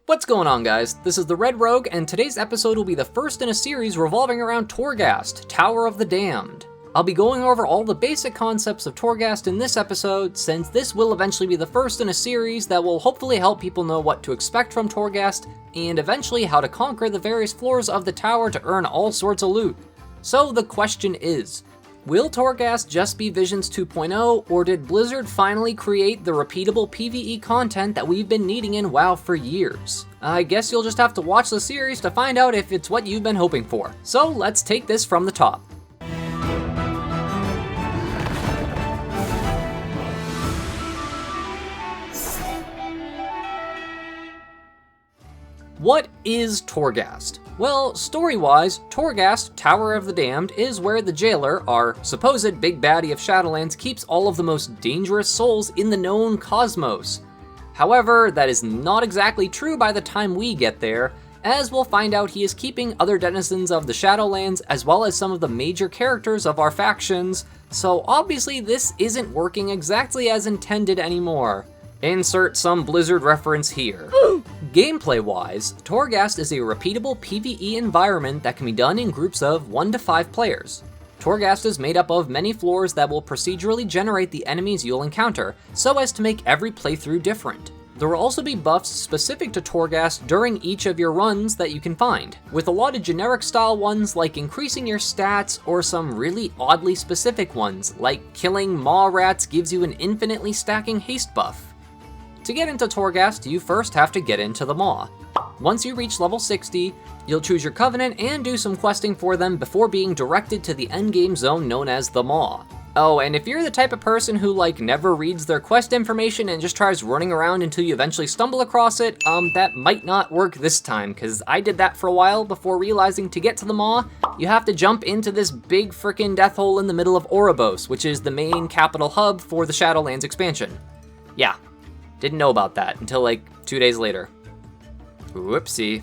What's going on, guys? This is the Red Rogue, and today's episode will be the first in a series revolving around Torghast, Tower of the Damned. I'll be going over all the basic concepts of Torghast in this episode, since this will eventually be the first in a series that will hopefully help people know what to expect from Torghast, and eventually how to conquer the various floors of the tower to earn all sorts of loot. So the question is, will Torghast just be Visions 2.0, or did Blizzard finally create the repeatable PvE content that we've been needing in WoW for years? I guess you'll just have to watch the series to find out if it's what you've been hoping for. So let's take this from the top. What is Torghast? Well, story-wise, Torghast, Tower of the Damned, is where the jailer, our supposed big baddie of Shadowlands, keeps all of the most dangerous souls in the known cosmos. However, that is not exactly true by the time we get there, as we'll find out he is keeping other denizens of the Shadowlands as well as some of the major characters of our factions, so obviously this isn't working exactly as intended anymore. Insert some Blizzard reference here. Gameplay-wise, Torghast is a repeatable PvE environment that can be done in groups of 1 to 5 players. Torghast is made up of many floors that will procedurally generate the enemies you'll encounter, so as to make every playthrough different. There will also be buffs specific to Torghast during each of your runs that you can find, with a lot of generic style ones like increasing your stats, or some really oddly specific ones, like killing maw rats gives you an infinitely stacking haste buff. To get into Torghast, you first have to get into the Maw. Once you reach level 60, you'll choose your Covenant and do some questing for them before being directed to the endgame zone known as the Maw. Oh, and if you're the type of person who never reads their quest information and just tries running around until you eventually stumble across it, that might not work this time, because I did that for a while before realizing to get to the Maw, you have to jump into this big frickin' death hole in the middle of Oribos, which is the main capital hub for the Shadowlands expansion. Yeah. Didn't know about that until 2 days later. Whoopsie.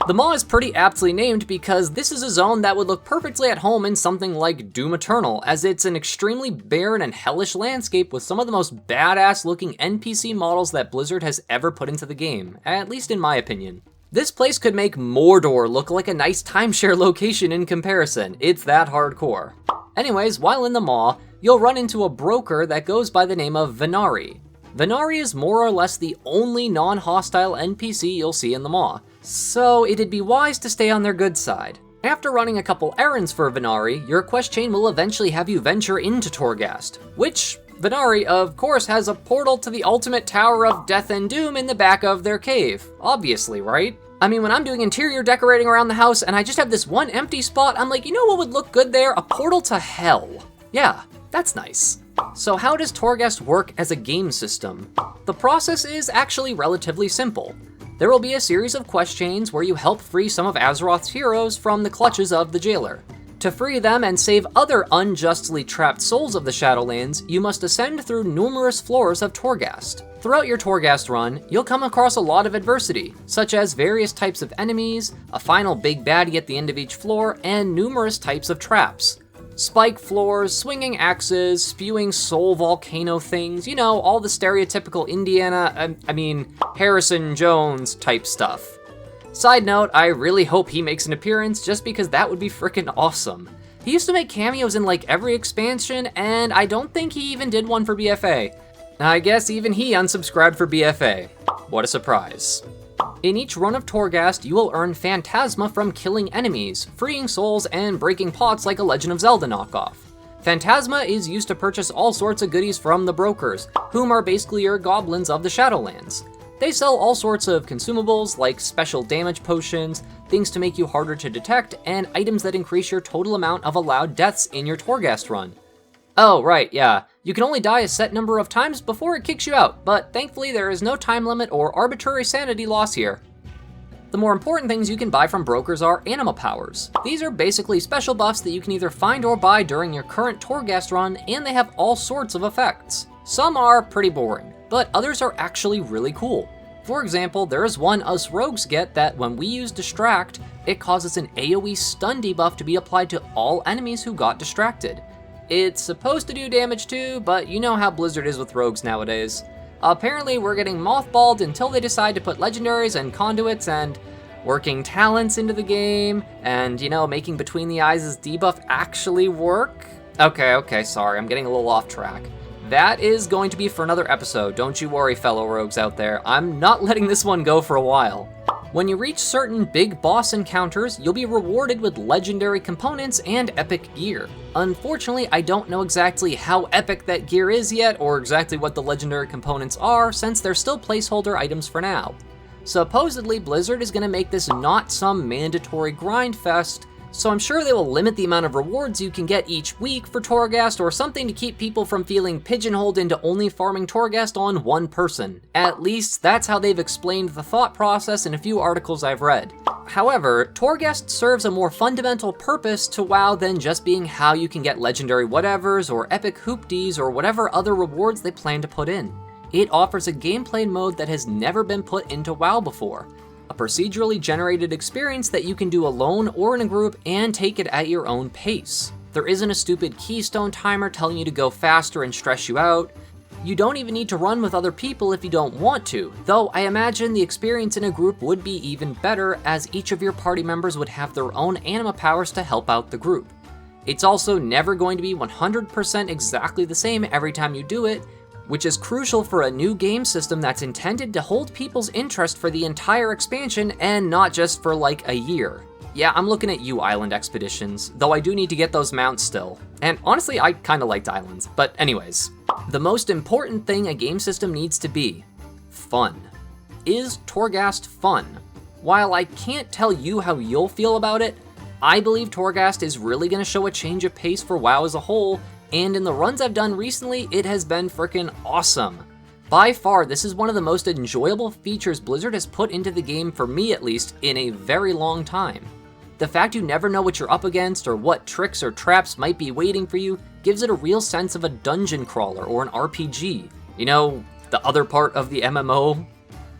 The Maw is pretty aptly named because this is a zone that would look perfectly at home in something like Doom Eternal, as it's an extremely barren and hellish landscape with some of the most badass looking NPC models that Blizzard has ever put into the game, at least in my opinion. This place could make Mordor look like a nice timeshare location in comparison, it's that hardcore. Anyways, while in the Maw, you'll run into a broker that goes by the name of Venari. Venari is more or less the only non-hostile NPC you'll see in the Maw, so it'd be wise to stay on their good side. After running a couple errands for Venari, your quest chain will eventually have you venture into Torghast, which Venari, of course, has a portal to the ultimate tower of death and doom in the back of their cave. Obviously, right? I mean, when I'm doing interior decorating around the house and I just have this one empty spot, I'm like, you know what would look good there? A portal to hell. Yeah, that's nice. So how does Torghast work as a game system? The process is actually relatively simple. There will be a series of quest chains where you help free some of Azeroth's heroes from the clutches of the jailer. To free them and save other unjustly trapped souls of the Shadowlands, you must ascend through numerous floors of Torghast. Throughout your Torghast run, you'll come across a lot of adversity, such as various types of enemies, a final big baddie at the end of each floor, and numerous types of traps. Spike floors, swinging axes, spewing soul volcano things, you know, all the stereotypical Harrison Jones type stuff. Side note, I really hope he makes an appearance just because that would be frickin' awesome. He used to make cameos in every expansion, and I don't think he even did one for BFA. I guess even he unsubscribed for BFA. What a surprise. In each run of Torghast, you will earn Phantasma from killing enemies, freeing souls, and breaking pots like a Legend of Zelda knockoff. Phantasma is used to purchase all sorts of goodies from the brokers, whom are basically your goblins of the Shadowlands. They sell all sorts of consumables like special damage potions, things to make you harder to detect, and items that increase your total amount of allowed deaths in your Torghast run. Oh, right, yeah. You can only die a set number of times before it kicks you out, but thankfully there is no time limit or arbitrary sanity loss here. The more important things you can buy from brokers are anima powers. These are basically special buffs that you can either find or buy during your current Torghast run, and they have all sorts of effects. Some are pretty boring, but others are actually really cool. For example, there is one us rogues get that when we use Distract, it causes an AoE stun debuff to be applied to all enemies who got distracted. It's supposed to do damage too, but you know how Blizzard is with rogues nowadays. Apparently we're getting mothballed until they decide to put legendaries and conduits and working talents into the game, and, you know, making Between the Eyes' debuff actually work. Okay, sorry, I'm getting a little off track. That is going to be for another episode, don't you worry, fellow rogues out there. I'm not letting this one go for a while. When you reach certain big boss encounters, you'll be rewarded with legendary components and epic gear. Unfortunately, I don't know exactly how epic that gear is yet, or exactly what the legendary components are, since they're still placeholder items for now. Supposedly, Blizzard is going to make this not some mandatory grind fest, so I'm sure they will limit the amount of rewards you can get each week for Torghast, or something to keep people from feeling pigeonholed into only farming Torghast on one person. At least, that's how they've explained the thought process in a few articles I've read. However, Torghast serves a more fundamental purpose to WoW than just being how you can get legendary whatevers, or epic hoopties, or whatever other rewards they plan to put in. It offers a gameplay mode that has never been put into WoW before. A procedurally generated experience that you can do alone or in a group and take it at your own pace. There isn't a stupid keystone timer telling you to go faster and stress you out. You don't even need to run with other people if you don't want to, though I imagine the experience in a group would be even better, as each of your party members would have their own anima powers to help out the group. It's also never going to be 100% exactly the same every time you do it, which is crucial for a new game system that's intended to hold people's interest for the entire expansion and not just for like a year. Yeah, I'm looking at you, Island Expeditions, though I do need to get those mounts still. And honestly, I kinda liked Islands, but anyways. The most important thing a game system needs to be: fun. Is Torghast fun? While I can't tell you how you'll feel about it, I believe Torghast is really gonna show a change of pace for WoW as a whole, and in the runs I've done recently, it has been frickin' awesome. By far, this is one of the most enjoyable features Blizzard has put into the game, for me at least, in a very long time. The fact you never know what you're up against or what tricks or traps might be waiting for you gives it a real sense of a dungeon crawler or an RPG. You know, the other part of the MMO?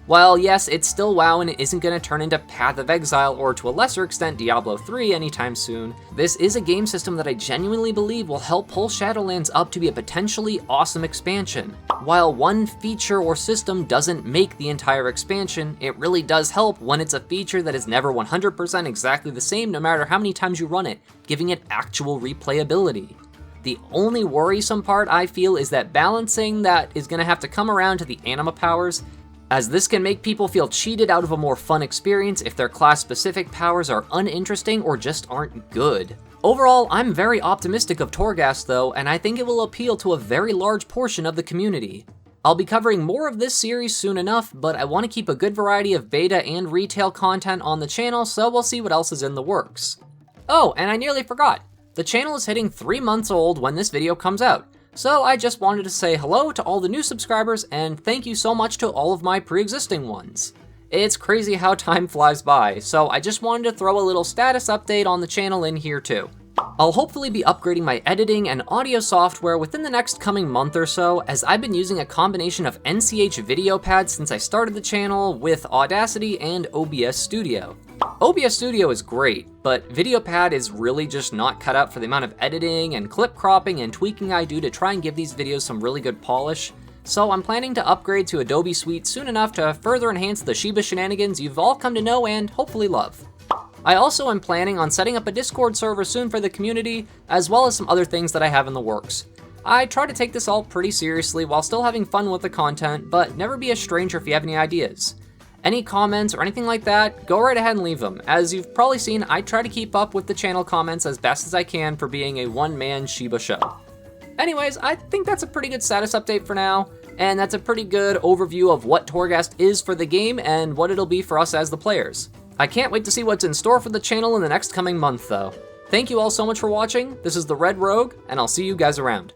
While yes, it's still WoW and it isn't going to turn into Path of Exile or to a lesser extent Diablo 3 anytime soon, this is a game system that I genuinely believe will help pull Shadowlands up to be a potentially awesome expansion. While one feature or system doesn't make the entire expansion, it really does help when it's a feature that is never 100% exactly the same no matter how many times you run it, giving it actual replayability. The only worrisome part I feel is that balancing that is going to have to come around to the anima powers, as this can make people feel cheated out of a more fun experience if their class-specific powers are uninteresting or just aren't good. Overall, I'm very optimistic of Torghast though, and I think it will appeal to a very large portion of the community. I'll be covering more of this series soon enough, but I want to keep a good variety of beta and retail content on the channel, so we'll see what else is in the works. Oh, and I nearly forgot. The channel is hitting 3 months old when this video comes out. So I just wanted to say hello to all the new subscribers and thank you so much to all of my pre-existing ones. It's crazy how time flies by, so I just wanted to throw a little status update on the channel in here too. I'll hopefully be upgrading my editing and audio software within the next coming month or so, as I've been using a combination of NCH video pads since I started the channel with Audacity and OBS Studio. OBS Studio is great, but VideoPad is really just not cut out for the amount of editing and clip cropping and tweaking I do to try and give these videos some really good polish, so I'm planning to upgrade to Adobe Suite soon enough to further enhance the Sheba shenanigans you've all come to know and hopefully love. I also am planning on setting up a Discord server soon for the community, as well as some other things that I have in the works. I try to take this all pretty seriously while still having fun with the content, but never be a stranger if you have any ideas. Any comments or anything like that, go right ahead and leave them. As you've probably seen, I try to keep up with the channel comments as best as I can for being a one-man Sheba show. Anyways, I think that's a pretty good status update for now, and that's a pretty good overview of what Torghast is for the game and what it'll be for us as the players. I can't wait to see what's in store for the channel in the next coming month though. Thank you all so much for watching, this is the Red Rogue, and I'll see you guys around.